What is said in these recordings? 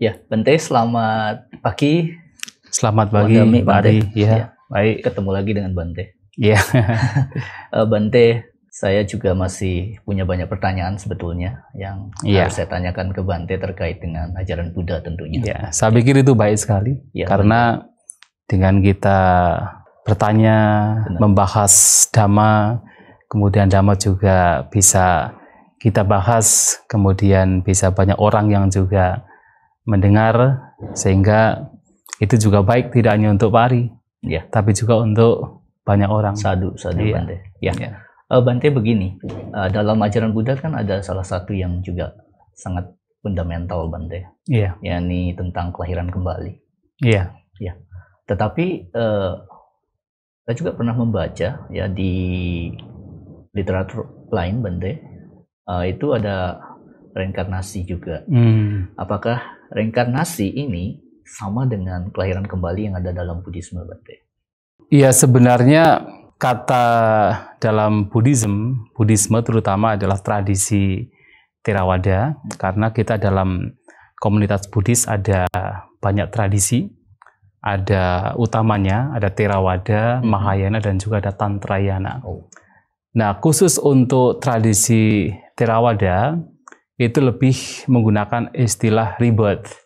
Ya, Bante, selamat pagi. Selamat pagi, Wadami, Pak Ari. Bante. Ya, Ya. baik. Ketemu lagi dengan Bante. Ya, Bante, saya juga masih punya banyak pertanyaan sebetulnya yang Ya. harus saya tanyakan ke Bante terkait dengan ajaran Buddha tentunya. ya. Saya pikir itu baik sekali, Ya, karena dengan kita bertanya, Benar. membahas Dhamma, kemudian Dhamma juga bisa kita bahas, kemudian bisa banyak orang yang juga mendengar, sehingga itu juga baik tidak hanya untuk Pak Ari, Ya. tapi juga untuk banyak orang. Sadu, Iya. Bante. Ya. Ya. Bante, begini, dalam ajaran Buddha kan ada salah satu yang juga sangat fundamental, Bante, Iya, yakni tentang kelahiran kembali. iya, Tetapi saya juga pernah membaca ya di literatur lain, Bante, itu ada reinkarnasi juga. Apakah reinkarnasi ini sama dengan kelahiran kembali yang ada dalam Buddhisme, Bante? Iya, sebenarnya kata dalam Buddhisme terutama adalah tradisi Theravada, karena kita dalam komunitas Buddhis ada banyak tradisi, ada utamanya, ada Theravada, Mahayana, dan juga ada Tantrayana. Nah, khusus untuk tradisi Theravada, itu lebih menggunakan istilah rebirth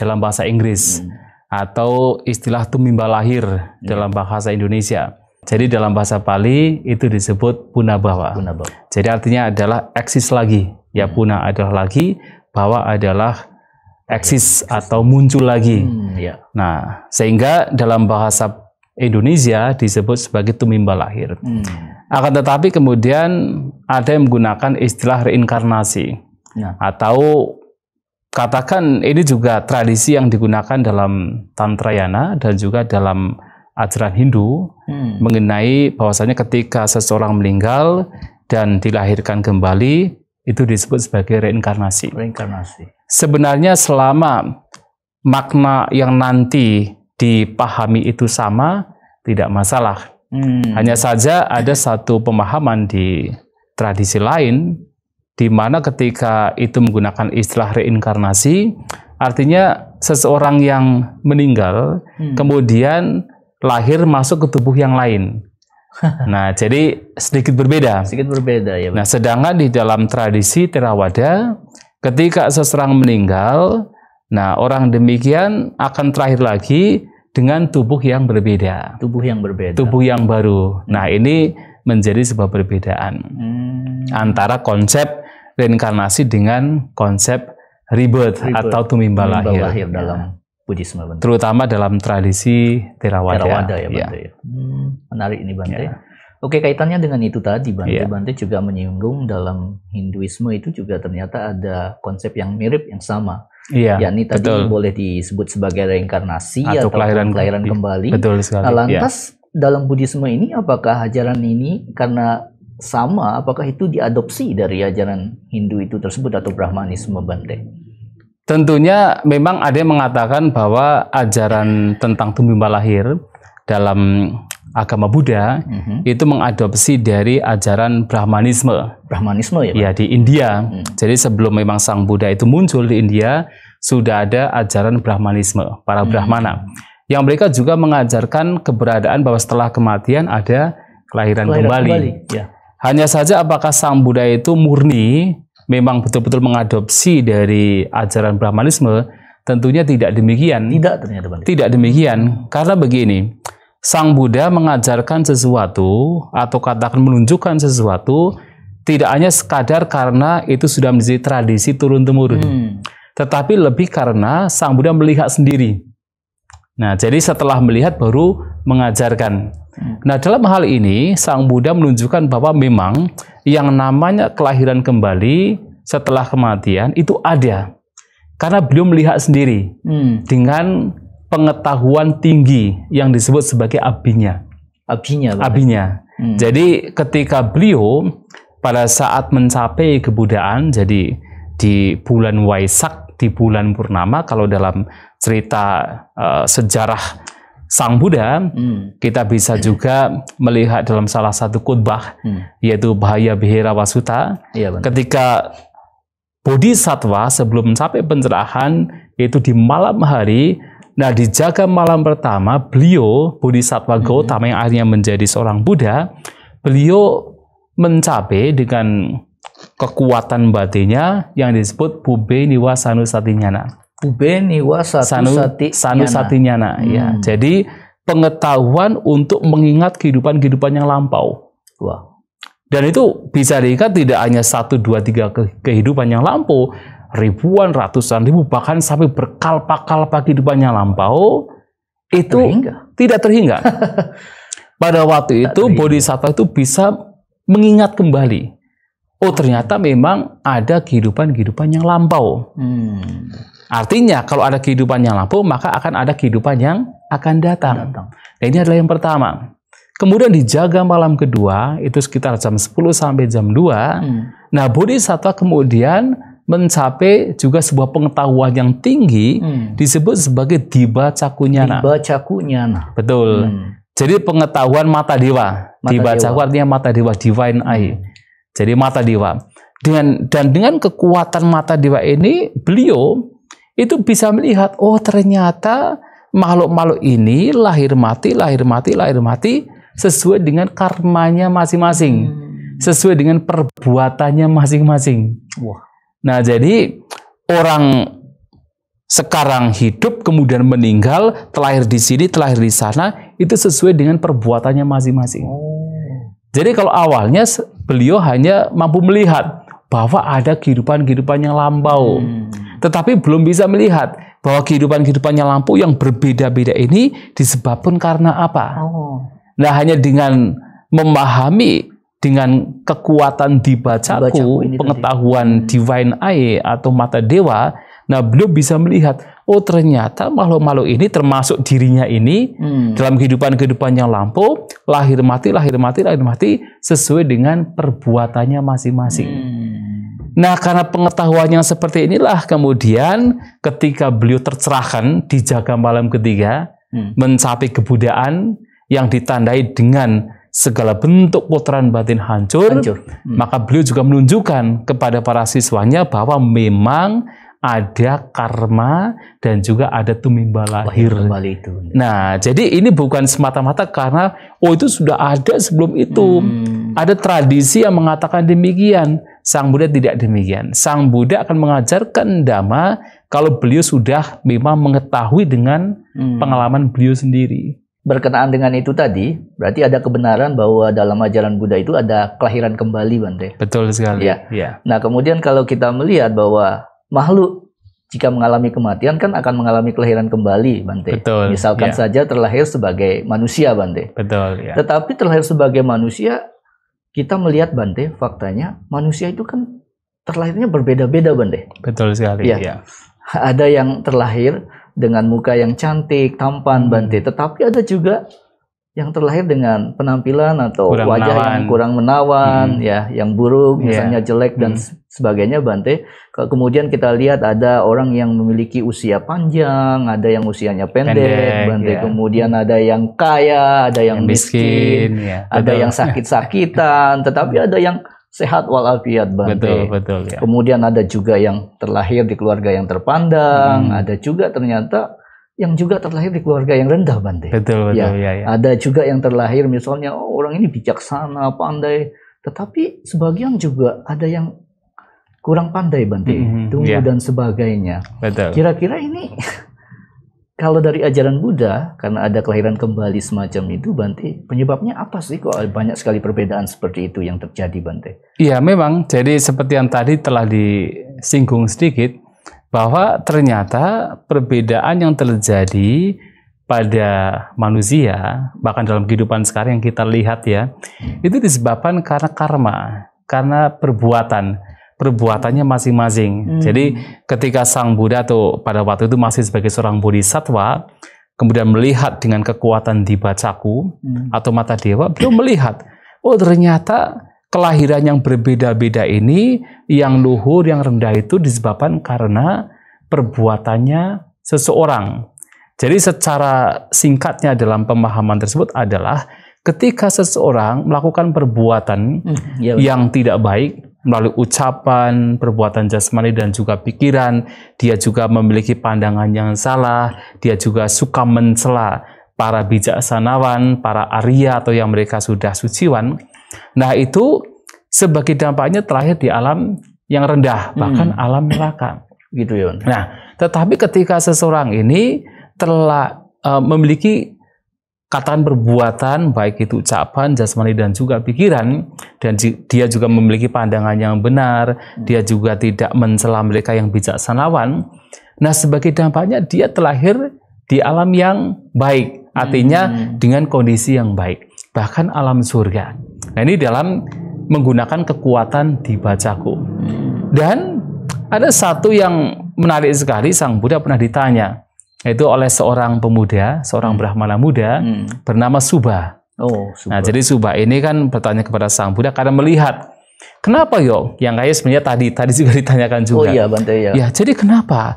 dalam bahasa Inggris, atau istilah tumimba lahir dalam bahasa Indonesia. Jadi dalam bahasa Pali itu disebut punabhawa. Jadi artinya adalah eksis lagi. Ya, puna adalah lagi, bhawa adalah eksis atau muncul lagi. Nah, sehingga dalam bahasa Indonesia disebut sebagai tumimba lahir. Akan tetapi kemudian ada yang menggunakan istilah reinkarnasi. Atau katakan ini juga tradisi yang digunakan dalam Tantrayana dan juga dalam ajaran Hindu mengenai bahwasanya ketika seseorang meninggal dan dilahirkan kembali itu disebut sebagai reinkarnasi. Sebenarnya selama makna yang nanti dipahami itu sama, tidak masalah. Hanya saja ada satu pemahaman di tradisi lain di mana ketika itu menggunakan istilah reinkarnasi, artinya seseorang yang meninggal kemudian lahir masuk ke tubuh yang lain. Nah, jadi sedikit berbeda. Ya. Nah, sedangkan di dalam tradisi Theravada, ketika seseorang meninggal, nah orang demikian akan terakhir lagi dengan tubuh yang berbeda. Tubuh yang baru. Nah, ini menjadi sebuah perbedaan antara konsep reinkarnasi dengan konsep rebirth atau tumimba lahir dalam Buddhisme, Bante. Terutama dalam tradisi Theravada. Ya, Bante. Menarik ini, Bante. Oke, kaitannya dengan itu tadi, Bante. Bante juga menyinggung dalam Hinduisme itu juga ternyata ada konsep yang mirip, yang sama. Yakni tadi boleh disebut sebagai reinkarnasi atau kelahiran kembali. Betul sekali. Nah, lantas dalam Buddhisme ini apakah ajaran ini karena sama, apakah itu diadopsi dari ajaran Hindu itu tersebut atau Brahmanisme, Bante? Tentunya memang ada yang mengatakan bahwa ajaran tentang tumimba lahir dalam agama Buddha itu mengadopsi dari ajaran Brahmanisme. Ya, di India. Jadi sebelum memang Sang Buddha itu muncul di India, sudah ada ajaran Brahmanisme, para Brahmana. Yang mereka juga mengajarkan keberadaan bahwa setelah kematian ada kelahiran kembali. Hanya saja apakah Sang Buddha itu murni memang betul-betul mengadopsi dari ajaran Brahmanisme? Tentunya tidak demikian. Tidak demikian. Karena begini, Sang Buddha mengajarkan sesuatu atau katakan menunjukkan sesuatu tidak hanya sekadar karena itu sudah menjadi tradisi turun-temurun, tetapi lebih karena Sang Buddha melihat sendiri. Nah, jadi setelah melihat baru mengajarkan. Nah, dalam hal ini Sang Buddha menunjukkan bahwa memang yang namanya kelahiran kembali setelah kematian itu ada. Karena beliau melihat sendiri dengan pengetahuan tinggi yang disebut sebagai abinya. Jadi ketika beliau pada saat mencapai kebudaan, jadi di bulan Waisak, di bulan Purnama, kalau dalam cerita sejarah Sang Buddha, kita bisa juga melihat dalam salah satu khutbah, yaitu Bahaya Bihira Wasuta, ketika Bodhisattva sebelum mencapai pencerahan yaitu di malam hari. Nah, di jaga malam pertama, beliau, Bodhisattva Gautama yang akhirnya menjadi seorang Buddha, beliau mencapai dengan kekuatan batinnya yang disebut Bube Niwa Sanusatinyana. Bube Niwa Sanusatinyana. Ya. Jadi pengetahuan untuk mengingat kehidupan-kehidupan yang lampau. Wah. Dan itu bisa diingat tidak hanya 1, 2, 3 kehidupan yang lampau, ribuan, ratusan ribu, bahkan sampai berkalpa-kalpa kehidupan yang lampau, itu tidak terhingga. Pada waktu itu, Bodhisattva itu bisa mengingat kembali. Oh, ternyata memang ada kehidupan-kehidupan yang lampau. Artinya, kalau ada kehidupan yang lampau, maka akan ada kehidupan yang akan datang. Nah, ini adalah yang pertama. Kemudian di jaga malam kedua, itu sekitar jam 10 sampai jam 2. Nah, Bodhisattva kemudian mencapai juga sebuah pengetahuan yang tinggi, disebut sebagai Diba Cakunyana. Diba Cakunyana. Betul. Jadi pengetahuan mata dewa. Diba Caku artinya mata dewa, divine eye. Jadi mata dewa. Dan dengan kekuatan mata dewa ini, beliau itu bisa melihat, oh ternyata makhluk-makhluk ini lahir mati sesuai dengan karmanya masing-masing. Sesuai dengan perbuatannya masing-masing. Wah. Nah, jadi orang sekarang hidup, kemudian meninggal, terlahir di sini, terlahir di sana, itu sesuai dengan perbuatannya masing-masing. Jadi kalau awalnya beliau hanya mampu melihat bahwa ada kehidupan-kehidupan yang lampau, tetapi belum bisa melihat bahwa kehidupan-kehidupan yang lampau yang berbeda-beda ini disebabkan karena apa. Nah, hanya dengan memahami dengan kekuatan Diba Caku, pengetahuan divine eye atau mata dewa, nah beliau bisa melihat, oh ternyata makhluk-makhluk ini termasuk dirinya ini dalam kehidupan-kehidupan yang lampau, lahir mati sesuai dengan perbuatannya masing-masing. Nah, karena pengetahuan yang seperti inilah kemudian ketika beliau tercerahkan di jaga malam ketiga, mencapai kebudayaan yang ditandai dengan segala bentuk kotoran batin hancur. Maka beliau juga menunjukkan kepada para siswanya bahwa memang ada karma dan juga ada tumimba lahir. Nah, jadi ini bukan semata-mata karena oh itu sudah ada sebelum itu. Ada tradisi yang mengatakan demikian. Sang Buddha tidak demikian. Sang Buddha akan mengajarkan Dhamma kalau beliau sudah memang mengetahui dengan pengalaman beliau sendiri. Berkenaan dengan itu tadi, berarti ada kebenaran bahwa dalam ajaran Buddha itu ada kelahiran kembali, Bante. Betul sekali. Ya. Nah, kemudian kalau kita melihat bahwa makhluk jika mengalami kematian kan akan mengalami kelahiran kembali, Bante. Betul. Misalkan saja terlahir sebagai manusia, Bante. Betul. Tetapi terlahir sebagai manusia, kita melihat, Bante, faktanya manusia itu kan terlahirnya berbeda-beda, Bante. Betul sekali. Ya. Ada yang terlahir dengan muka yang cantik, tampan, Bante. Tetapi ada juga yang terlahir dengan penampilan atau wajah yang kurang menawan, ya, yang buruk, misalnya jelek dan sebagainya, Bante. Kemudian kita lihat ada orang yang memiliki usia panjang, ada yang usianya pendek, Bante. Kemudian ada yang kaya, ada yang miskin, ada yang sakit-sakitan, tetapi ada yang sehat walafiat, Bante. Betul. Kemudian ada juga yang terlahir di keluarga yang terpandang, ada juga ternyata yang juga terlahir di keluarga yang rendah, Bante. Betul. Ada juga yang terlahir misalnya orang ini bijaksana, pandai, tetapi sebagian juga ada yang kurang pandai, Bante, tunggu dan sebagainya. Betul. Kira-kira ini kalau dari ajaran Buddha, karena ada kelahiran kembali semacam itu, Bante, penyebabnya apa sih kok banyak sekali perbedaan seperti itu yang terjadi, Bante? Iya, memang. Jadi seperti yang tadi telah disinggung sedikit, bahwa ternyata perbedaan yang terjadi pada manusia, bahkan dalam kehidupan sekarang yang kita lihat ya, itu disebabkan karena karma, karena perbuatannya masing-masing. Jadi ketika Sang Buddha tuh pada waktu itu masih sebagai seorang bodhisattva, kemudian melihat dengan kekuatan Diba Caku atau mata dewa, beliau melihat, oh ternyata kelahiran yang berbeda-beda ini, yang luhur, yang rendah itu disebabkan karena perbuatannya seseorang. Jadi secara singkatnya dalam pemahaman tersebut adalah ketika seseorang melakukan perbuatan yang tidak baik, melalui ucapan, perbuatan jasmani dan juga pikiran. Dia juga memiliki pandangan yang salah. Dia juga suka mencela para bijaksanawan, para Arya atau yang mereka sudah suciwan. Nah, itu sebagai dampaknya terlahir di alam yang rendah, bahkan alam neraka. Gitu ya. Nah, tetapi ketika seseorang ini telah memiliki katakan perbuatan, baik itu ucapan, jasmani dan juga pikiran, dan dia juga memiliki pandangan yang benar, dia juga tidak mencela mereka yang bijaksanawan. Nah, sebagai dampaknya dia terlahir di alam yang baik, artinya dengan kondisi yang baik, bahkan alam surga. Nah, ini dalam menggunakan kekuatan dibacaku. Dan ada satu yang menarik sekali, Sang Buddha pernah ditanya, itu oleh seorang pemuda, seorang Brahmana muda bernama Subha. Oh, Subha. Nah, jadi Subha ini kan bertanya kepada Sang Buddha karena melihat, kenapa yo? Yang kayak sebenarnya tadi juga ditanyakan juga. Oh iya, Bante ya. Ya, jadi kenapa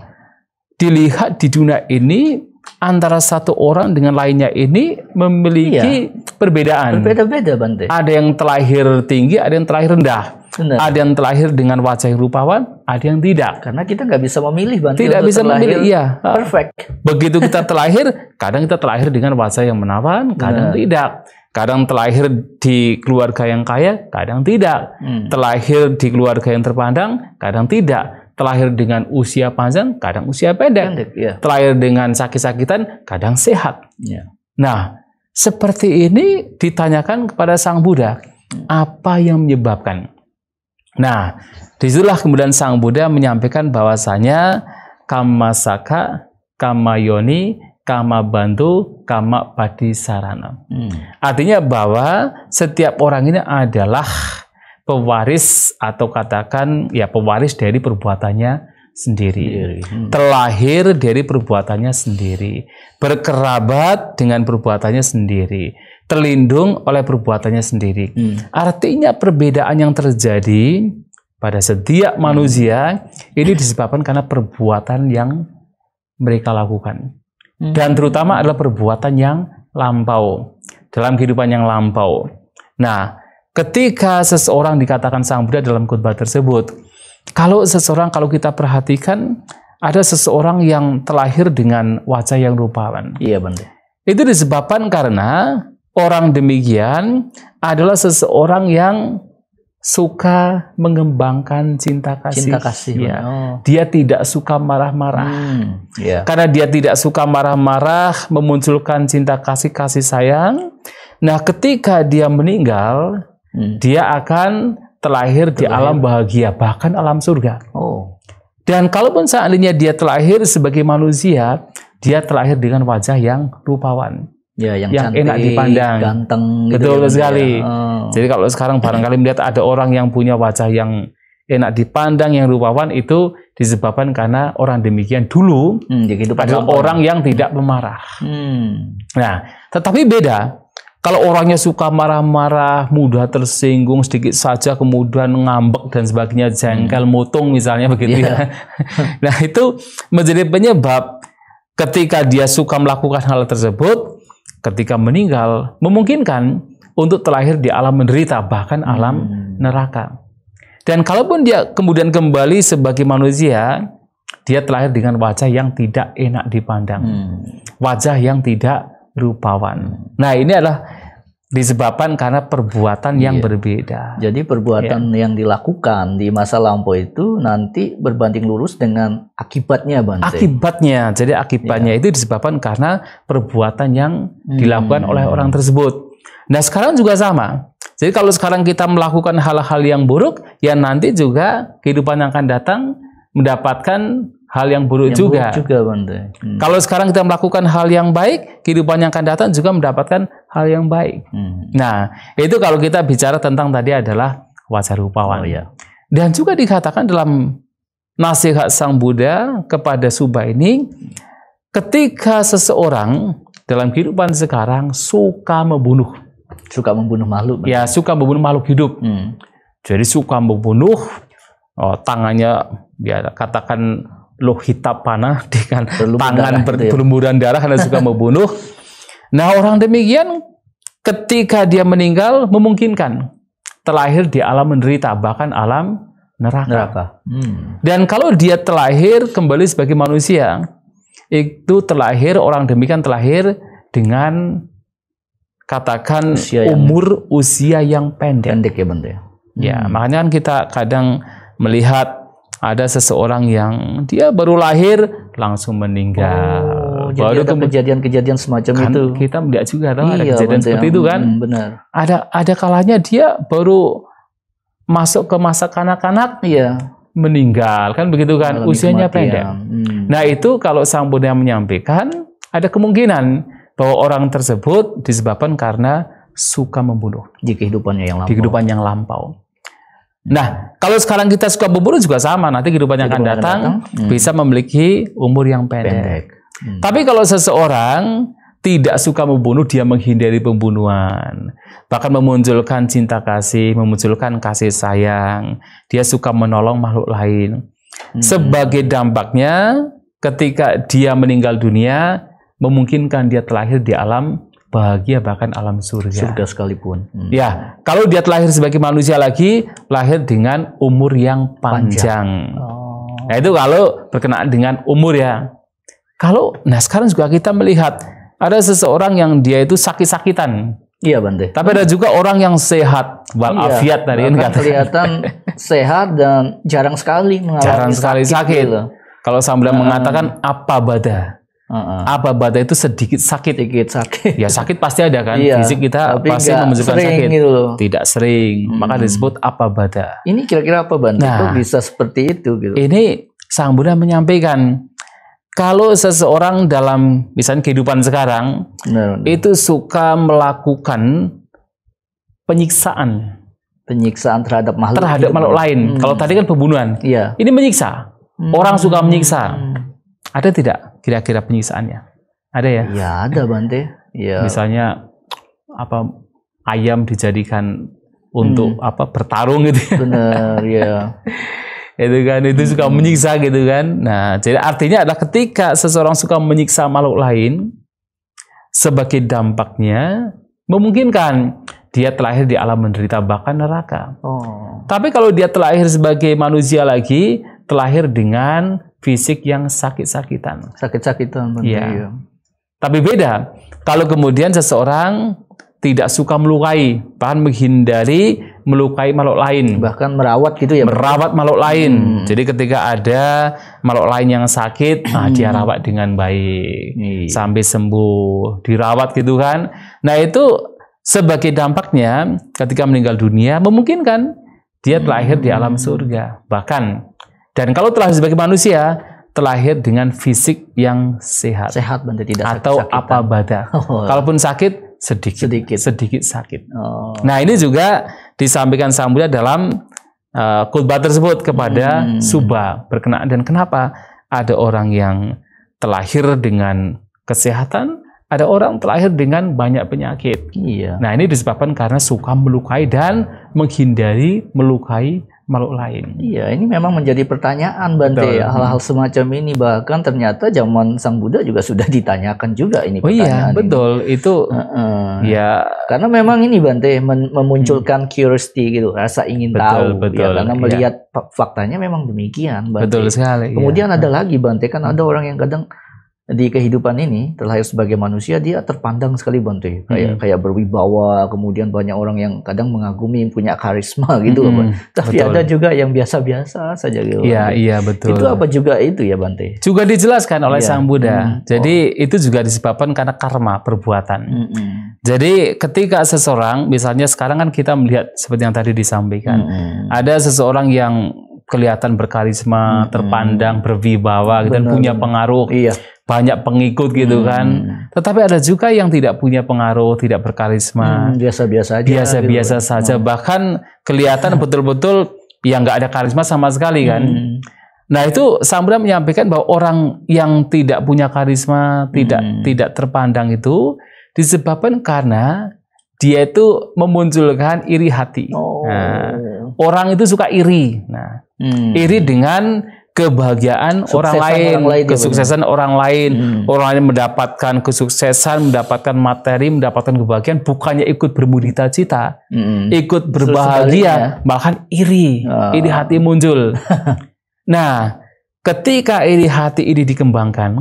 dilihat di dunia ini antara satu orang dengan lainnya ini memiliki perbedaan. Berbeda-beda, Bante. Ada yang terlahir tinggi, ada yang terlahir rendah. Benar. Ada yang terlahir dengan wajah yang rupawan, ada yang tidak. Karena kita nggak bisa memilih, Bante. Tidak bisa memilih, iya. Perfect. Begitu kita terlahir, kadang kita terlahir dengan wajah yang menawan, kadang tidak. Kadang terlahir di keluarga yang kaya, kadang tidak. Terlahir di keluarga yang terpandang, kadang tidak. Terlahir dengan usia panjang, kadang usia pendek. Ya. Terlahir dengan sakit-sakitan, kadang sehat. Ya. Nah, seperti ini ditanyakan kepada Sang Buddha, apa yang menyebabkan? Nah, disitulah kemudian Sang Buddha menyampaikan bahwasanya kama saka, kama yoni, kama bantu, kama padisarana. Artinya bahwa setiap orang ini adalah pewaris atau katakan ya pewaris dari perbuatannya sendiri. Terlahir dari perbuatannya sendiri. Berkerabat dengan perbuatannya sendiri. Terlindung oleh perbuatannya sendiri. Artinya perbedaan yang terjadi pada setiap manusia ini disebabkan karena perbuatan yang mereka lakukan. Dan terutama adalah perbuatan yang lampau. Dalam kehidupan yang lampau. Nah, ketika seseorang dikatakan Sang Buddha dalam khotbah tersebut, kalau kita perhatikan, ada seseorang yang terlahir dengan wajah yang rupawan. Iya, Bante. Itu disebabkan karena orang demikian adalah seseorang yang suka mengembangkan cinta kasih. Cinta kasih. Ya. Dia tidak suka marah-marah. Karena dia tidak suka marah-marah, memunculkan cinta kasih sayang. Nah, ketika dia meninggal, dia akan terlahir di alam bahagia, bahkan alam surga. Dan kalaupun seandainya dia terlahir sebagai manusia, dia terlahir dengan wajah yang rupawan. Ya, yang cantik, enak dipandang, ganteng. Betul sekali. Jadi kalau sekarang barangkali melihat ada orang yang punya wajah yang enak dipandang, yang rupawan, itu disebabkan karena orang demikian dulu adalah orang yang tidak pemarah. Nah, tetapi beda. Kalau orangnya suka marah-marah, mudah tersinggung sedikit saja, kemudian ngambek dan sebagainya, jengkel, mutung misalnya begitu ya. Nah, itu menjadi penyebab ketika dia suka melakukan hal tersebut, ketika meninggal, memungkinkan untuk terlahir di alam menderita, bahkan alam neraka. Dan kalaupun dia kemudian kembali sebagai manusia, dia terlahir dengan wajah yang tidak enak dipandang. Wajah yang tidak rupawan. Nah, ini adalah disebabkan karena perbuatan yang berbeda. Jadi perbuatan yang dilakukan di masa lampau itu nanti berbanding lurus dengan akibatnya, Bante. Akibatnya, jadi akibatnya itu disebabkan karena perbuatan yang dilakukan oleh orang tersebut. Nah, sekarang juga sama. Jadi kalau sekarang kita melakukan hal-hal yang buruk, ya nanti juga kehidupan yang akan datang mendapatkan hal yang buruk juga. Bante. Kalau sekarang kita melakukan hal yang baik, kehidupan yang akan datang juga mendapatkan hal yang baik. Nah, itu kalau kita bicara tentang tadi adalah wajah rupawan. Dan juga dikatakan dalam nasihat Sang Buddha kepada Subha ini, ketika seseorang dalam kehidupan sekarang suka membunuh makhluk. Ya, suka membunuh makhluk hidup. Jadi suka membunuh, tangannya ya katakan lohita panah dengan tangan berlumuran darah karena suka membunuh. Nah, orang demikian ketika dia meninggal memungkinkan terlahir di alam menderita, bahkan alam neraka. Dan kalau dia terlahir kembali sebagai manusia, itu terlahir, orang demikian terlahir dengan katakan usia yang pendek. Pendek ya Bante. Ya, makanya kan kita kadang melihat ada seseorang yang dia baru lahir langsung meninggal. Baru ada kejadian-kejadian semacam kan itu. Kita melihat juga ada kejadian seperti itu kan. Benar. Ada kalanya dia baru masuk ke masa kanak-kanak, meninggal kan begitu kan, usianya pendek. Nah itu kalau Sang Buddha menyampaikan ada kemungkinan bahwa orang tersebut disebabkan karena suka membunuh di kehidupannya yang lampau. Di kehidupan yang lampau. Nah, kalau sekarang kita suka membunuh juga sama, nanti kehidupan yang akan datang bisa memiliki umur yang pendek. Tapi kalau seseorang tidak suka membunuh, dia menghindari pembunuhan, bahkan memunculkan cinta kasih, memunculkan kasih sayang, dia suka menolong makhluk lain. Sebagai dampaknya, ketika dia meninggal dunia, memungkinkan dia terlahir di alam bahagia, bahkan alam surga. Surga sekalipun. Ya, kalau dia terlahir sebagai manusia lagi, lahir dengan umur yang panjang. Nah itu kalau berkenaan dengan umur ya. Nah sekarang juga kita melihat ada seseorang yang dia itu sakit-sakitan. Iya Bante. Tapi ada juga orang yang sehat, walafiat tadi kan kelihatan sehat dan jarang sekali mengalami sakit. Kalau Sang Buddha mengatakan apa bada. Apa bada itu sedikit sakit. Ya sakit pasti ada kan. Fisik kita pasti menunjukkan sakit. Gitu loh. Tidak sering. Maka disebut apa bada. Ini kira-kira apa Bante? Kok bisa seperti itu gitu? Ini Sang Buddha menyampaikan, kalau seseorang dalam misalnya kehidupan sekarang itu suka melakukan penyiksaan terhadap makhluk lain. Kalau tadi kan pembunuhan. Ini menyiksa. Orang suka menyiksa. Ada tidak kira-kira penyiksaannya? Ada ya? Ya ada Bante. Ya. Misalnya ayam dijadikan untuk bertarung gitu. Benar ya. Itu kan, itu suka menyiksa gitu kan. Nah, jadi artinya adalah ketika seseorang suka menyiksa makhluk lain, sebagai dampaknya memungkinkan dia terlahir di alam menderita, bahkan neraka. Tapi kalau dia terlahir sebagai manusia lagi, terlahir dengan fisik yang sakit-sakitan. Ya. Tapi beda kalau kemudian seseorang tidak suka melukai, bahkan menghindari melukai makhluk lain, bahkan merawat gitu ya, merawat makhluk lain. Jadi ketika ada makhluk lain yang sakit, dia rawat dengan baik sampai sembuh, dirawat gitu kan. Nah itu sebagai dampaknya ketika meninggal dunia memungkinkan dia terlahir di alam surga, bahkan. Dan kalau terlahir sebagai manusia, terlahir dengan fisik yang sehat. Sehat Bante, tidak atau apa bada. Kalaupun sakit, sedikit sakit. Nah ini juga disampaikan Sang Buddha dalam khutbah tersebut kepada Subba berkenaan. Dan kenapa ada orang yang terlahir dengan kesehatan, ada orang terlahir dengan banyak penyakit. Nah ini disebabkan karena suka melukai dan menghindari melukai makhluk lain. Iya, ini memang menjadi pertanyaan Bante. Hal-hal semacam ini bahkan ternyata zaman Sang Buddha juga sudah ditanyakan juga ini pertanyaan. Betul. Itu ya karena memang ini Bante memunculkan curiosity gitu, rasa ingin tahu. Ya, karena melihat faktanya memang demikian Bante. Betul sekali. Kemudian ada lagi Bante, kan ada orang yang kadang di kehidupan ini terlahir sebagai manusia dia terpandang sekali Bante, kayak berwibawa, kemudian banyak orang yang kadang mengagumi, punya karisma gitu tapi ada juga yang biasa-biasa saja gitu. Iya betul. Itu apa juga itu ya Bante? Juga dijelaskan oleh Sang Buddha. Jadi itu juga disebabkan karena karma perbuatan. Jadi ketika seseorang, misalnya sekarang kan kita melihat seperti yang tadi disampaikan, ada seseorang yang kelihatan berkarisma, terpandang, berwibawa, dan punya pengaruh, banyak pengikut gitu kan. Tetapi ada juga yang tidak punya pengaruh, tidak berkarisma, biasa-biasa aja. Biasa-biasa saja, bahkan kelihatan betul-betul yang nggak ada karisma sama sekali kan. Nah itu Sang Buddha menyampaikan bahwa orang yang tidak punya karisma, tidak terpandang itu disebabkan karena dia itu memunculkan iri hati. Nah, orang itu suka iri. Nah, iri dengan kebahagiaan orang lain, kesuksesan orang lain. Orang lain mendapatkan kesuksesan, mendapatkan materi, mendapatkan kebahagiaan, bukannya ikut bermudita cita, ikut berbahagia, bahkan iri hati muncul. Nah, ketika iri hati ini dikembangkan,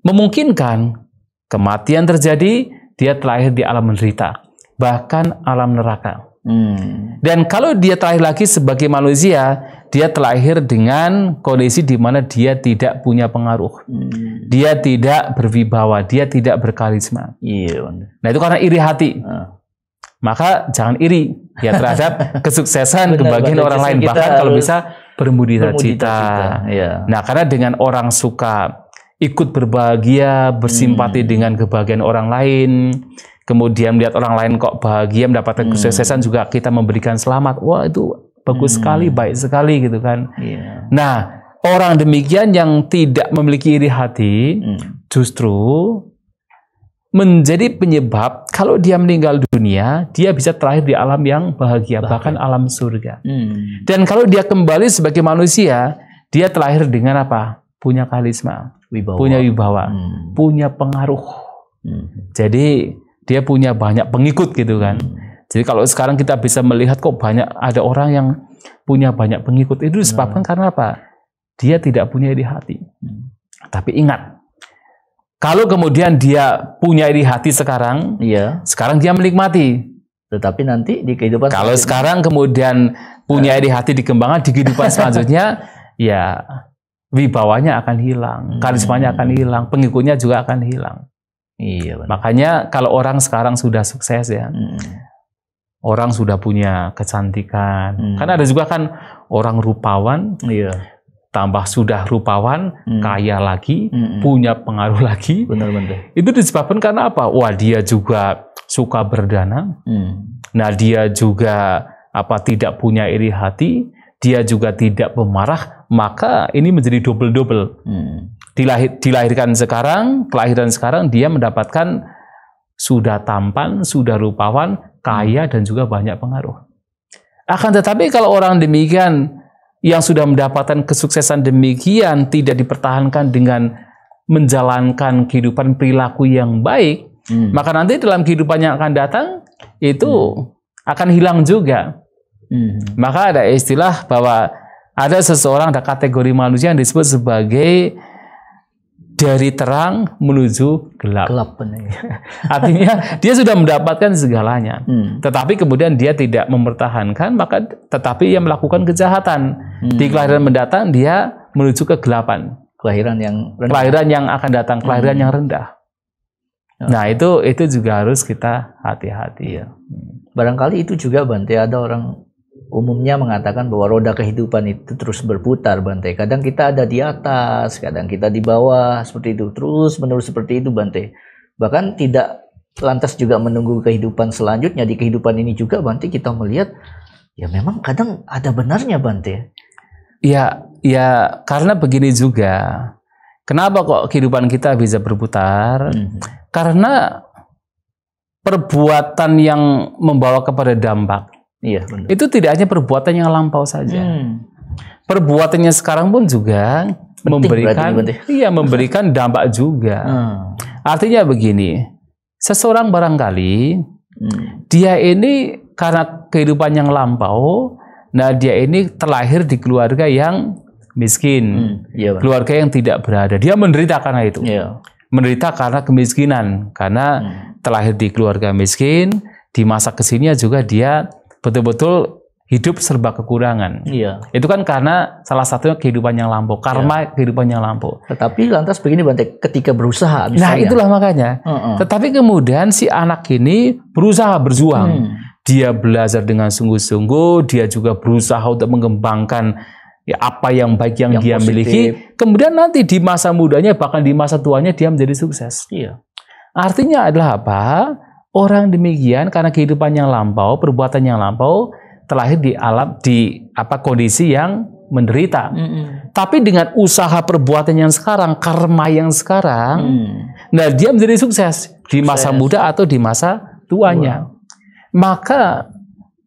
memungkinkan kematian terjadi, dia terlahir di alam menderita, bahkan alam neraka. Dan kalau dia terlahir lagi sebagai manusia, dia terlahir dengan kondisi di mana dia tidak punya pengaruh, dia tidak berwibawa, dia tidak berkarisma. Nah, itu karena iri hati. Maka jangan iri ya terhadap kesuksesan, kebahagiaan orang lain, bahkan kalau bisa bermudita cita. Nah, karena dengan orang suka ikut berbahagia, bersimpati dengan kebahagiaan orang lain, kemudian melihat orang lain kok bahagia, mendapatkan kesuksesan, juga kita memberikan selamat. Wah, itu bagus sekali, baik sekali gitu kan. Nah, orang demikian yang tidak memiliki iri hati justru menjadi penyebab kalau dia meninggal dunia, dia bisa terlahir di alam yang bahagia, bahkan alam surga. Dan kalau dia kembali sebagai manusia, dia terlahir dengan apa? Punya karisma, punya wibawa, punya pengaruh. Jadi dia punya banyak pengikut gitu kan. Jadi kalau sekarang kita bisa melihat kok banyak ada orang yang punya banyak pengikut, itu disebabkan karena apa? Dia tidak punya iri hati. Tapi ingat, kalau kemudian dia punya iri hati sekarang, sekarang dia menikmati. Tetapi nanti di kehidupan kalau sekarang kemudian punya iri hati dikembangkan di kehidupan selanjutnya, ya wibawanya akan hilang, karismanya akan hilang, pengikutnya juga akan hilang. Makanya kalau orang sekarang sudah sukses ya, orang sudah punya kecantikan, kan ada juga kan orang rupawan, tambah sudah rupawan, kaya lagi, punya pengaruh lagi. Itu disebabkan karena apa? Wah, dia juga suka berdana, nah dia juga tidak punya iri hati, dia juga tidak pemarah, maka ini menjadi double-double. Dilahirkan sekarang, kelahiran sekarang, dia mendapatkan sudah tampan, sudah rupawan, kaya, dan juga banyak pengaruh. Akan tetapi kalau orang demikian, yang sudah mendapatkan kesuksesan demikian, tidak dipertahankan dengan menjalankan kehidupan perilaku yang baik, maka nanti dalam kehidupan yang akan datang, itu akan hilang juga. Maka ada istilah bahwa ada seseorang, ada kategori manusia yang disebut sebagai dari terang menuju gelap. Artinya dia sudah mendapatkan segalanya, tetapi kemudian dia tidak mempertahankan, maka tetapi ia melakukan kejahatan. Di kelahiran mendatang dia menuju kegelapan. Kelahiran yang rendah. Kelahiran yang akan datang, kelahiran yang rendah. Nah, itu juga harus kita hati-hati ya. Barangkali itu juga Bante, ada orang umumnya mengatakan bahwa roda kehidupan itu terus berputar, Bante. Kadang kita ada di atas, kadang kita di bawah, seperti itu. Terus menerus seperti itu, Bante. Bahkan tidak lantas juga menunggu kehidupan selanjutnya. Di kehidupan ini juga, Bante, kita melihat ya memang kadang ada benarnya, Bante. Ya karena begini juga. Kenapa kok kehidupan kita bisa berputar? Karena perbuatan yang membawa kepada dampak. Itu tidak hanya perbuatan yang lampau saja. Perbuatannya sekarang pun juga memberikan dampak juga. Artinya begini, seseorang barangkali dia ini karena kehidupan yang lampau, nah dia ini terlahir di keluarga yang miskin, keluarga yang tidak berada. Dia menderita karena itu. Menderita karena kemiskinan, karena terlahir di keluarga miskin, di masa kesininya juga dia betul-betul hidup serba kekurangan. Itu kan karena salah satunya kehidupan yang lampau, karma kehidupan yang lampau. Tetapi lantas begini Bante, ketika berusaha misalnya. Nah, itulah makanya. Tetapi kemudian si anak ini berusaha berjuang. Dia belajar dengan sungguh-sungguh, dia juga berusaha untuk mengembangkan apa yang baik yang dia positif miliki. Kemudian nanti di masa mudanya, bahkan di masa tuanya dia menjadi sukses. Artinya adalah apa? Orang demikian karena kehidupan yang lampau, perbuatan yang lampau, terlahir di alam kondisi yang menderita. Tapi dengan usaha perbuatan yang sekarang, karma yang sekarang, nah dia menjadi sukses di masa muda atau di masa tuanya. Maka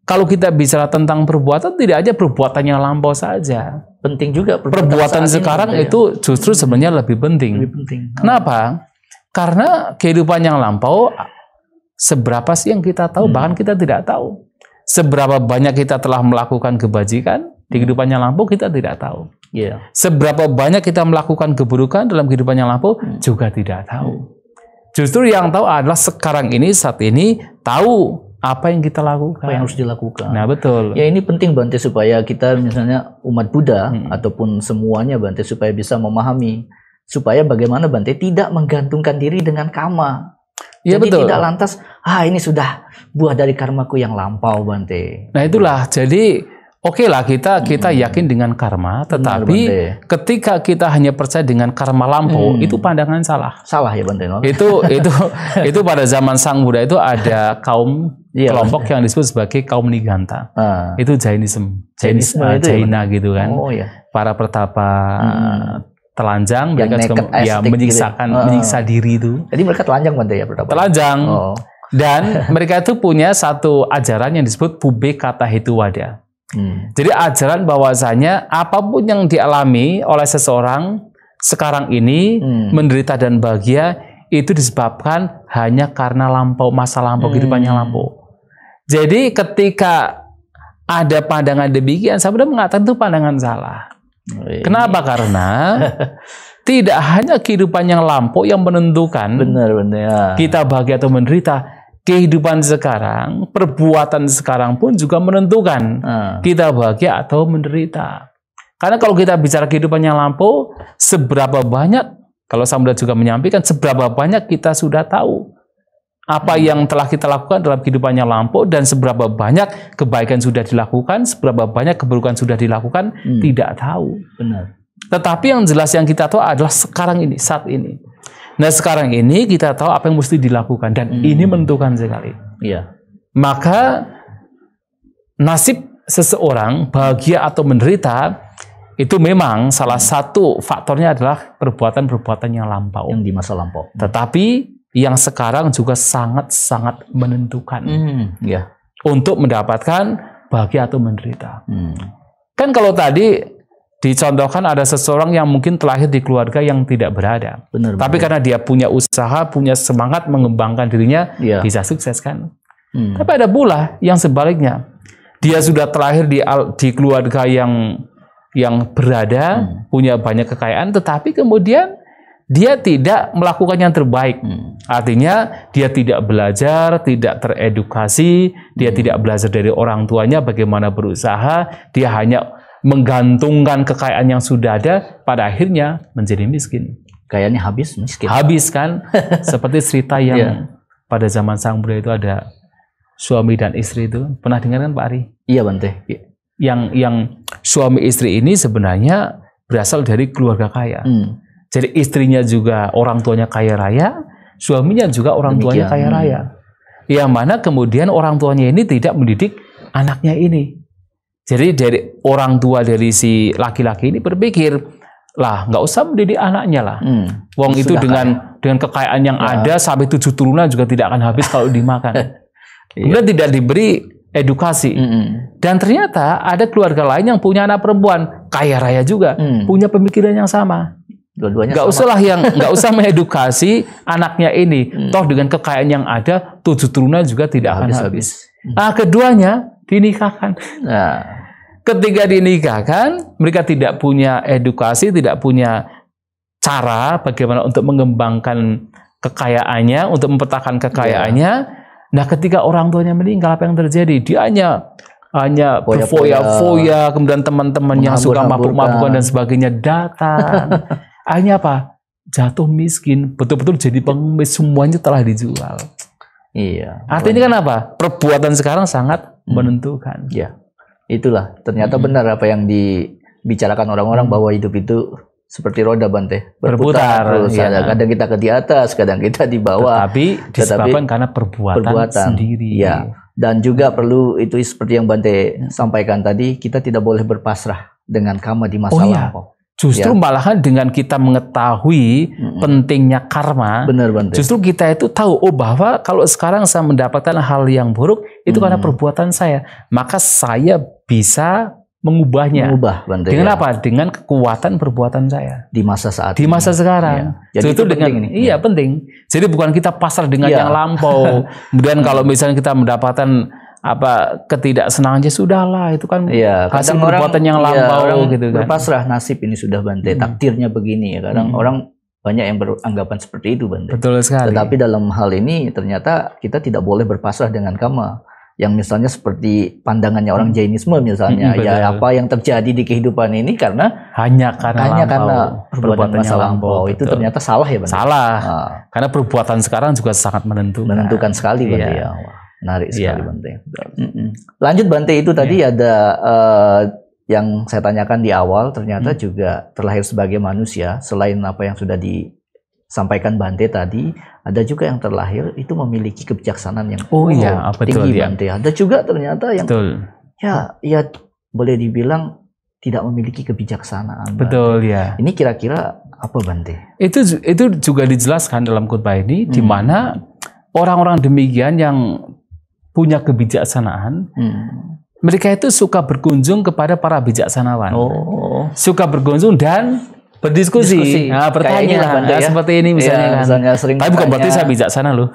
kalau kita bicara tentang perbuatan, tidak hanya perbuatan yang lampau saja. penting juga perbuatan sekarang itu justru sebenarnya lebih penting. Lebih penting. Kenapa? Karena kehidupan yang lampau, seberapa sih yang kita tahu, bahkan kita tidak tahu. Seberapa banyak kita telah melakukan kebajikan di kehidupan yang lampau, kita tidak tahu. Seberapa banyak kita melakukan keburukan dalam kehidupan yang lampau, juga tidak tahu. Justru yang tahu adalah sekarang ini, saat ini, tahu apa yang kita lakukan, apa yang harus dilakukan. Nah, betul. Ya, ini penting Bante, supaya kita misalnya umat Buddha ataupun semuanya Bante, supaya bisa memahami, supaya bagaimana Bante tidak menggantungkan diri dengan karma. Ya, jadi betul. Tidak lantas, ini sudah buah dari karmaku yang lampau Bante. Nah, itulah. Jadi oke lah, kita yakin dengan karma, tetapi ketika kita hanya percaya dengan karma lampau, itu pandangan salah. Salah ya Bante. Itu pada zaman Sang Buddha itu ada kaum kelompok yang disebut sebagai kaum Niganta. Itu Jainisme Jaina gitu kan. Para pertapa telanjang, mereka juga menyiksa diri itu. Jadi mereka telanjang Bante ya, pertapa. Telanjang. Dan mereka itu punya satu ajaran yang disebut Pube Kata Hetuwada. Jadi ajaran bahwasanya apapun yang dialami oleh seseorang sekarang ini, menderita dan bahagia, itu disebabkan hanya karena masa lampau, kehidupan yang lampau. Jadi ketika ada pandangan demikian, saya sudah mengatakan itu pandangan salah. Kenapa? Karena tidak hanya kehidupan yang lampau yang menentukan kita bahagia atau menderita. Kehidupan sekarang, perbuatan sekarang pun juga menentukan kita bahagia atau menderita. Karena kalau kita bicara kehidupan yang lampau, seberapa banyak, kalau Sang Buddha juga menyampaikan, seberapa banyak kita sudah tahu apa yang telah kita lakukan dalam kehidupan yang lampau, dan seberapa banyak kebaikan sudah dilakukan, seberapa banyak keburukan sudah dilakukan, tidak tahu. Benar. Tetapi yang jelas yang kita tahu adalah sekarang ini, saat ini. Nah, sekarang ini kita tahu apa yang mesti dilakukan, dan ini menentukan sekali. Maka nasib seseorang bahagia atau menderita itu memang salah satu faktornya adalah perbuatan-perbuatan yang lampau, yang di masa lampau. Tetapi yang sekarang juga sangat-sangat menentukan untuk mendapatkan bahagia atau menderita. Kan kalau tadi dicontohkan ada seseorang yang mungkin terlahir di keluarga yang tidak berada. Tapi karena dia punya usaha, punya semangat mengembangkan dirinya, bisa sukses kan. Tapi ada pula yang sebaliknya. Dia sudah terlahir di keluarga yang berada, punya banyak kekayaan, tetapi kemudian dia tidak melakukan yang terbaik. Artinya dia tidak belajar, tidak teredukasi, dia tidak belajar dari orang tuanya bagaimana berusaha, dia hanya menggantungkan kekayaan yang sudah ada, pada akhirnya menjadi miskin. Kayaknya habis miskin. Habis kan? Seperti cerita yang pada zaman Sang Buddha itu ada suami dan istri itu. Pernah dengar kan Pak Ari? Iya Bante. Yang suami istri ini sebenarnya berasal dari keluarga kaya. Jadi istrinya juga orang tuanya kaya raya, suaminya juga orang tuanya kaya raya. Yang mana kemudian orang tuanya ini tidak mendidik anaknya ini. Jadi dari orang tua dari si laki-laki ini berpikir, lah nggak usah mendidik anaknya lah. Wong itu dengan kekayaan yang ada sampai 7 turunan juga tidak akan habis kalau dimakan. Kemudian tidak diberi edukasi. Dan ternyata ada keluarga lain yang punya anak perempuan kaya raya juga, punya pemikiran yang sama. Dua-duanya nggak usah mengedukasi anaknya ini. Toh dengan kekayaan yang ada 7 turunan juga tidak akan habis. Nah, keduanya dinikahkan. Ketika dinikahkan, mereka tidak punya edukasi, tidak punya cara bagaimana untuk mengembangkan kekayaannya, untuk mempertahankan kekayaannya. Nah, ketika orang tuanya meninggal, apa yang terjadi? Dia hanya berfoya-foya, kemudian teman-teman yang suka mabuk-mabukan dan sebagainya datang. Akhirnya apa? Jatuh miskin, betul-betul jadi pengemis, semuanya telah dijual. Artinya kan apa? Perbuatan sekarang sangat menentukan. Itulah, ternyata benar apa yang dibicarakan orang-orang bahwa hidup itu seperti roda Bante, berputar terus. Kadang kita di atas, kadang kita di bawah. Tetapi disebabkan karena perbuatan sendiri. Dan juga perlu itu seperti yang Bante sampaikan tadi, kita tidak boleh berpasrah dengan karma di masa lampau. Justru malahan dengan kita mengetahui pentingnya karma, justru kita itu tahu, bahwa kalau sekarang saya mendapatkan hal yang buruk, itu karena perbuatan saya. Maka saya bisa mengubahnya. Bante, dengan apa? Dengan kekuatan perbuatan saya di masa saat di masa sekarang. Jadi itu dengan penting iya penting. Jadi bukan kita pasrah dengan yang lampau. Kemudian kalau misalnya kita mendapatkan ketidaksenangan aja sudahlah, itu kan hasil perbuatan yang lampau gitu kan. Berpasrah, nasib ini sudah Bante, takdirnya begini ya. Kadang orang banyak yang beranggapan seperti itu Bante. Betul sekali. Tetapi dalam hal ini ternyata kita tidak boleh berpasrah dengan karma. Yang misalnya seperti pandangannya orang Jainisme misalnya, apa yang terjadi di kehidupan ini hanya karena perbuatan masa lampau. Itu ternyata salah ya Bante. Salah. Karena perbuatan sekarang juga sangat menentukan sekali Bante ya. Wah, menarik sekali Bante. Lanjut Bante, itu tadi ada yang saya tanyakan di awal, ternyata juga terlahir sebagai manusia. Selain apa yang sudah disampaikan Bante tadi, ada juga yang terlahir itu memiliki kebijaksanaan yang tinggi Bante. Ada juga ternyata yang ya boleh dibilang tidak memiliki kebijaksanaan. Betul Bante. Ya. Ini kira-kira apa Bante? Itu juga dijelaskan dalam khotbah ini, di mana orang-orang demikian yang punya kebijaksanaan, mereka itu suka berkunjung kepada para bijaksanawan, suka berkunjung dan berdiskusi, bertanya, seperti ini misalnya kan. Tapi bukan berarti saya bijaksana loh.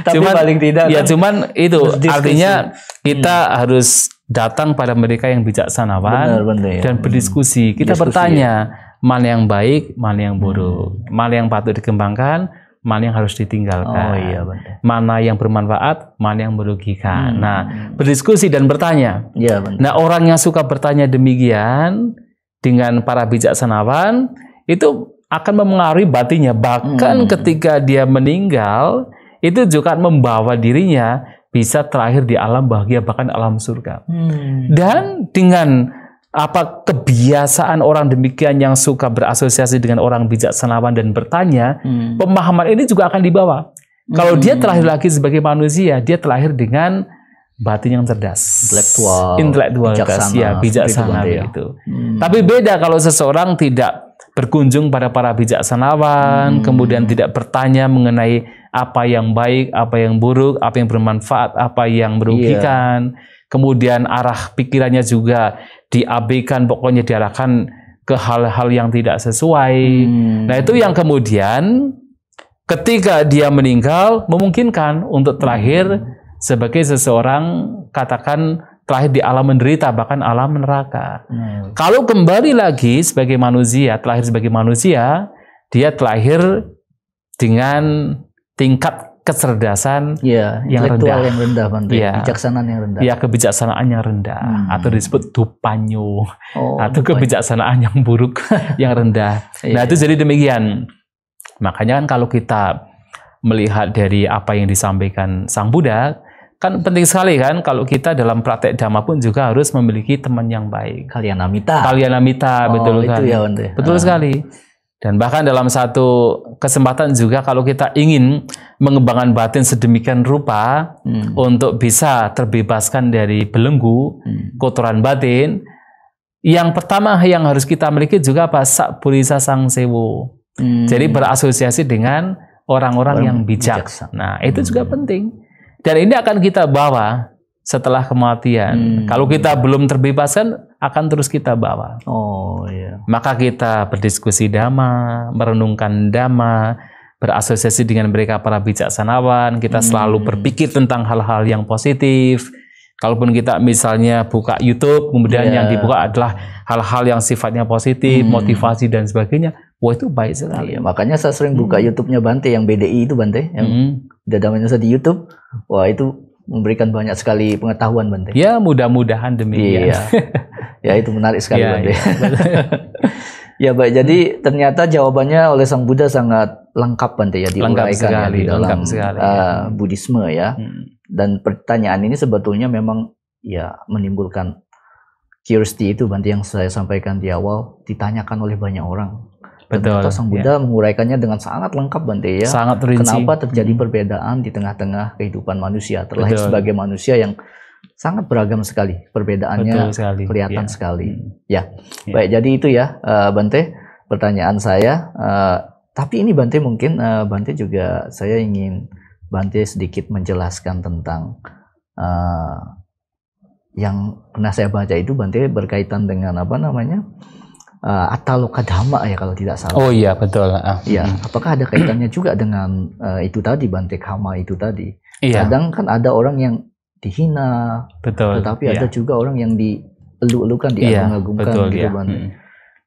Tapi paling tidak. Ya cuman itu artinya kita harus datang pada mereka yang bijaksanawan dan berdiskusi. Kita bertanya mana yang baik, mana yang buruk, mana yang patut dikembangkan, mana yang harus ditinggalkan, mana yang bermanfaat, mana yang merugikan. Nah, berdiskusi dan bertanya. Nah, orang yang suka bertanya demikian dengan para bijaksanawan itu akan memengaruhi batinnya. Bahkan ketika dia meninggal, itu juga membawa dirinya bisa terakhir di alam bahagia, bahkan alam surga. Dan dengan kebiasaan orang demikian yang suka berasosiasi dengan orang bijaksanawan dan bertanya, pemahaman ini juga akan dibawa. Kalau dia terlahir lagi sebagai manusia, dia terlahir dengan batin yang cerdas, intelektual, bijaksana begitu. Tapi beda kalau seseorang tidak berkunjung pada para bijaksanawan, kemudian tidak bertanya mengenai apa yang baik, apa yang buruk, apa yang bermanfaat, apa yang merugikan. Kemudian arah pikirannya juga diabaikan, pokoknya diarahkan ke hal-hal yang tidak sesuai. Nah, itu yang kemudian ketika dia meninggal memungkinkan untuk terakhir sebagai seseorang, katakan terlahir di alam menderita, bahkan alam neraka. Kalau kembali lagi sebagai manusia, terlahir sebagai manusia, dia terlahir dengan tingkat kecerdasan yang rendah, kebijaksanaan yang rendah. Ya, kebijaksanaan yang rendah, atau disebut dupanyo, atau kebijaksanaan yang buruk, yang rendah. Nah, itu jadi demikian. Makanya kan kalau kita melihat dari apa yang disampaikan Sang Buddha, kan penting sekali kan kalau kita dalam praktek dhamma pun juga harus memiliki teman yang baik. Kalyanamita, betul sekali. Betul sekali. Dan bahkan dalam satu kesempatan juga kalau kita ingin mengembangkan batin sedemikian rupa untuk bisa terbebaskan dari belenggu kotoran batin, yang pertama yang harus kita miliki juga Sakpurisa Sangsewo. Jadi berasosiasi dengan orang-orang yang bijak. Nah, itu juga penting. Dan ini akan kita bawa setelah kematian. Kalau kita belum terbebaskan, akan terus kita bawa. Maka kita berdiskusi dhamma, merenungkan dhamma, berasosiasi dengan mereka para bijaksanawan. Kita selalu berpikir tentang hal-hal yang positif. Kalaupun kita misalnya buka YouTube, kemudian yang dibuka adalah hal-hal yang sifatnya positif, motivasi dan sebagainya, wah itu baik sekali. Makanya saya sering buka YouTube-nya Bante, yang BDI itu Bante, yang Dhamma Indonesia di YouTube. Wah itu memberikan banyak sekali pengetahuan Bante. Ya, mudah-mudahan demikian. Ya itu menarik sekali Bante. Ya baik, jadi ternyata jawabannya oleh Sang Buddha sangat lengkap Bante ya, diuraikan di dalam Buddhisme ya. Dan pertanyaan ini sebetulnya memang ya menimbulkan curiosity itu Bante, yang saya sampaikan di awal, ditanyakan oleh banyak orang. Betul. Sang Buddha menguraikannya dengan sangat lengkap Bante ya. Sangat rinci. Kenapa terjadi perbedaan di tengah-tengah kehidupan manusia, terlahir sebagai manusia yang sangat beragam sekali, perbedaannya kelihatan sekali. Baik, jadi itu ya Bante pertanyaan saya. Tapi ini Bante mungkin Bante juga, saya ingin Bante sedikit menjelaskan tentang yang pernah saya baca itu Bante berkaitan dengan apa namanya Ataloka Dhamma ya kalau tidak salah. Oh iya betul. Ya, apakah ada kaitannya juga dengan itu tadi Bante, kama itu tadi? Iya. Kadang kan ada orang yang dihina, betul. Tetapi ada juga orang yang dielu-elukan, diagung-agungkan gitu Bante.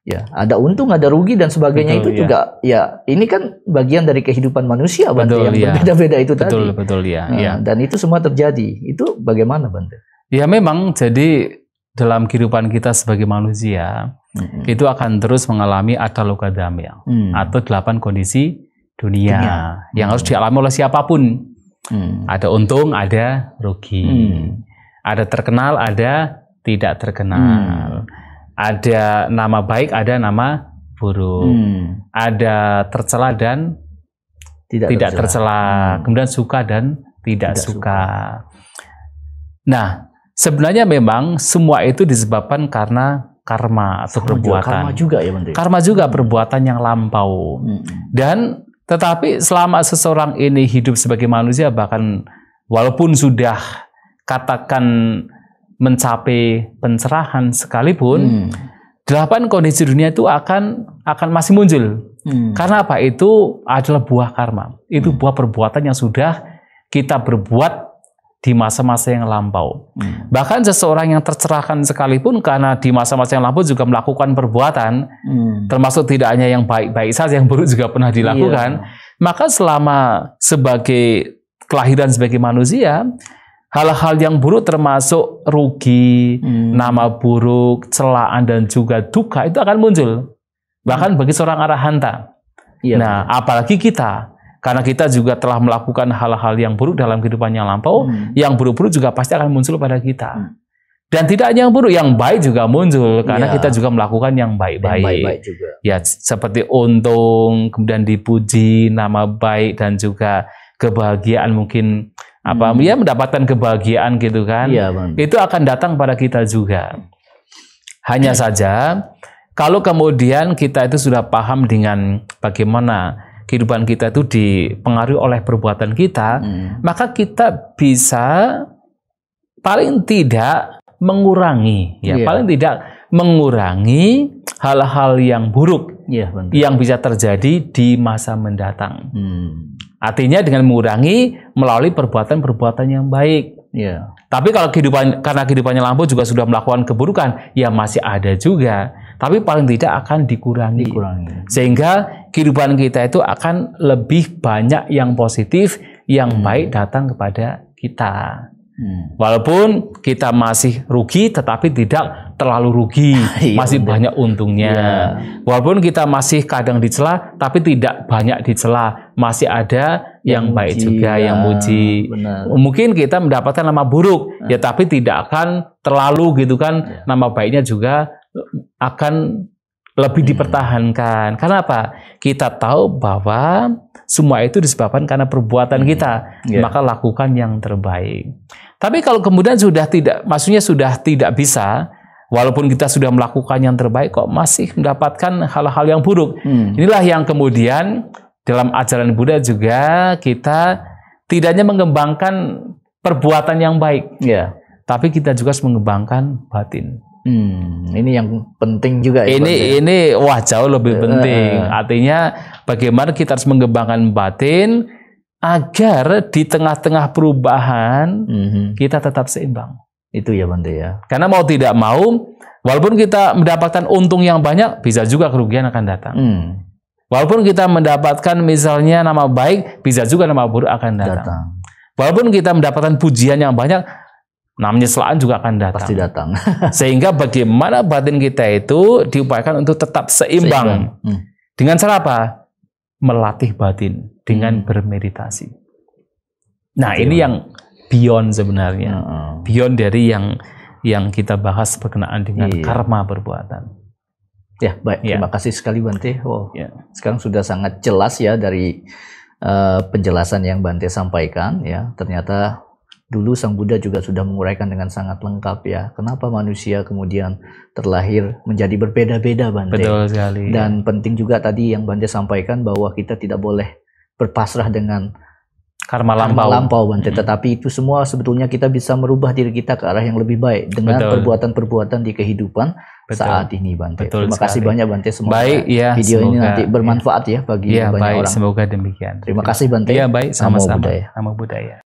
Ya, ada untung, ada rugi dan sebagainya. Itu juga ya ini kan bagian dari kehidupan manusia Bante, yang berbeda-beda itu tadi. Betul ya. Dan itu semua terjadi. Itu bagaimana Bante? Ya memang jadi dalam kehidupan kita sebagai manusia itu akan terus mengalami Ataloka Dhamma atau 8 kondisi dunia. Yang harus dialami oleh siapapun. Ada untung, ada rugi. Ada terkenal, ada tidak terkenal. Ada nama baik, ada nama buruk. Ada tercela dan tidak tercela. Kemudian suka dan tidak suka. Nah, sebenarnya memang semua itu disebabkan karena karma atau perbuatan. Karma juga ya Bante. Karma juga perbuatan yang lampau. Dan tetapi selama seseorang ini hidup sebagai manusia, bahkan walaupun sudah katakan mencapai pencerahan sekalipun, 8 kondisi dunia itu akan masih muncul. Karena apa? Itu adalah buah karma. Itu buah perbuatan yang sudah kita berbuat di masa-masa yang lampau. Bahkan seseorang yang tercerahkan sekalipun karena di masa-masa yang lampau juga melakukan perbuatan, termasuk tidak hanya yang baik-baik saja, yang buruk juga pernah dilakukan. Maka selama sebagai kelahiran sebagai manusia, hal-hal yang buruk termasuk rugi, nama buruk, celaan dan juga duka itu akan muncul. Bahkan bagi seorang arahanta. Nah, apalagi kita. Karena kita juga telah melakukan hal-hal yang buruk dalam kehidupan yang lampau, yang buruk-buruk juga pasti akan muncul pada kita. Dan tidak hanya yang buruk, yang baik juga muncul. Karena kita juga melakukan yang baik-baik. Ya, seperti untung, kemudian dipuji, nama baik, dan juga kebahagiaan mungkin, ya mendapatkan kebahagiaan gitu kan. Itu akan datang pada kita juga. Hanya saja, kalau kemudian kita itu sudah paham dengan bagaimana kehidupan kita itu dipengaruhi oleh perbuatan kita, maka kita bisa paling tidak mengurangi, paling tidak mengurangi hal-hal yang buruk yang bisa terjadi di masa mendatang. Artinya dengan mengurangi melalui perbuatan-perbuatan yang baik. Tapi kalau karena kehidupannya lampau juga sudah melakukan keburukan, ya masih ada juga. Tapi paling tidak akan dikurangi. Sehingga kehidupan kita itu akan lebih banyak yang positif, yang baik datang kepada kita. Walaupun kita masih rugi, tetapi tidak terlalu rugi, masih banyak untungnya. Walaupun kita masih kadang dicela, tapi tidak banyak dicela, masih ada yang baik juga, yang muji. Mungkin kita mendapatkan nama buruk, ya tapi tidak akan terlalu gitu kan, nama baiknya juga akan lebih dipertahankan. Karena apa? Kita tahu bahwa semua itu disebabkan karena perbuatan kita, maka lakukan yang terbaik. Tapi kalau kemudian sudah tidak bisa, walaupun kita sudah melakukan yang terbaik, kok masih mendapatkan hal-hal yang buruk. Inilah yang kemudian dalam ajaran Buddha juga kita tidak hanya mengembangkan perbuatan yang baik, tapi kita juga harus mengembangkan batin. Ini yang penting juga. Ini wah jauh lebih penting. Artinya bagaimana kita harus mengembangkan batin agar di tengah-tengah perubahan kita tetap seimbang. Itu ya Bante ya. Karena mau tidak mau, walaupun kita mendapatkan untung yang banyak, bisa juga kerugian akan datang. Walaupun kita mendapatkan misalnya nama baik, bisa juga nama buruk akan datang. Walaupun kita mendapatkan pujian yang banyak, namanya celaan juga akan datang. Pasti datang. Sehingga bagaimana batin kita itu diupayakan untuk tetap seimbang. Dengan cara apa? Melatih batin dengan bermeditasi. Nah, ini yang beyond sebenarnya. Beyond dari yang kita bahas berkenaan dengan karma perbuatan. Ya, baik. Terima kasih sekali Bante. Sekarang sudah sangat jelas ya dari penjelasan yang Bante sampaikan ya. Ternyata dulu Sang Buddha juga sudah menguraikan dengan sangat lengkap ya. Kenapa manusia kemudian terlahir menjadi berbeda-beda Bante. Betul sekali. Dan penting juga tadi yang Bante sampaikan bahwa kita tidak boleh berpasrah dengan karma lampau Bante. Tetapi itu semua sebetulnya kita bisa merubah diri kita ke arah yang lebih baik dengan perbuatan-perbuatan di kehidupan saat ini, Bante. Terima kasih banyak, Bante. Semoga video ini nanti bermanfaat ya bagi banyak orang. Semoga demikian. Terima kasih, Bante. Iya, baik, sama-sama. Namo Buddhaya.